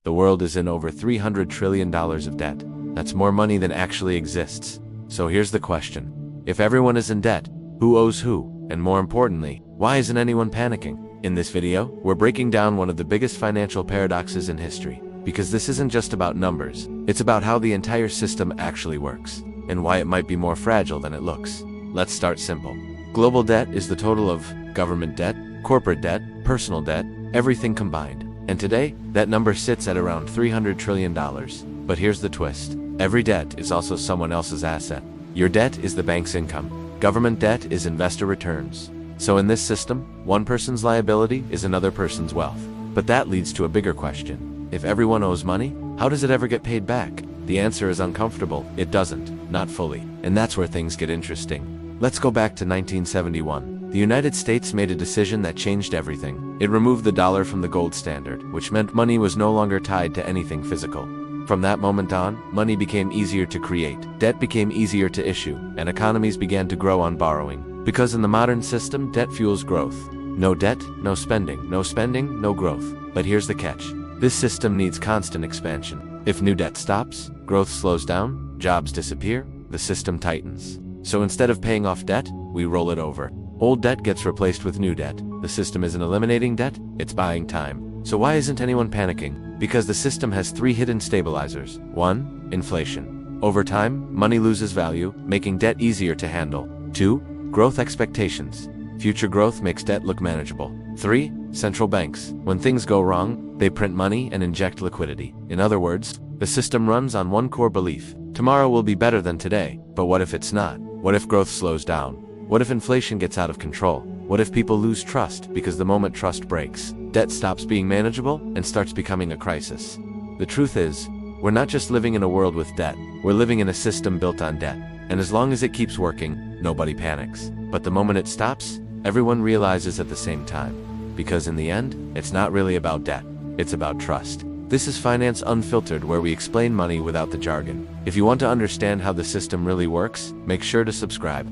The world is in over $300 trillion of debt. That's more money than actually exists. So here's the question. If everyone is in debt, who owes who? And more importantly, why isn't anyone panicking? In this video, we're breaking down one of the biggest financial paradoxes in history. Because this isn't just about numbers, it's about how the entire system actually works, and why it might be more fragile than it looks. Let's start simple. Global debt is the total of government debt, corporate debt, personal debt, everything combined. And today, that number sits at around $300 trillion. But here's the twist. Every debt is also someone else's asset. Your debt is the bank's income. Government debt is investor returns. So in this system, one person's liability is another person's wealth. But that leads to a bigger question. If everyone owes money, how does it ever get paid back? The answer is uncomfortable. It doesn't, not fully. And that's where things get interesting. Let's go back to 1971. The United States made a decision that changed everything. It removed the dollar from the gold standard, which meant money was no longer tied to anything physical. From that moment on, money became easier to create, debt became easier to issue, and economies began to grow on borrowing. Because in the modern system, debt fuels growth. No debt, no spending, no growth. But here's the catch. This system needs constant expansion. If new debt stops, growth slows down, jobs disappear, the system tightens. So instead of paying off debt, we roll it over. Old debt gets replaced with new debt. The system isn't eliminating debt, it's buying time. So why isn't anyone panicking? Because the system has three hidden stabilizers. 1. Inflation. Over time, money loses value, making debt easier to handle. 2. Growth expectations. Future growth makes debt look manageable. 3. Central banks. When things go wrong, they print money and inject liquidity. In other words, the system runs on one core belief. Tomorrow will be better than today. But what if it's not? What if growth slows down? What if inflation gets out of control? What if people lose trust because the moment trust breaks, debt stops being manageable and starts becoming a crisis? The truth is, we're not just living in a world with debt, we're living in a system built on debt. And as long as it keeps working, nobody panics. But the moment it stops, everyone realizes at the same time. Because in the end, it's not really about debt, it's about trust. This is Finance Unfiltered, where we explain money without the jargon. If you want to understand how the system really works, make sure to subscribe.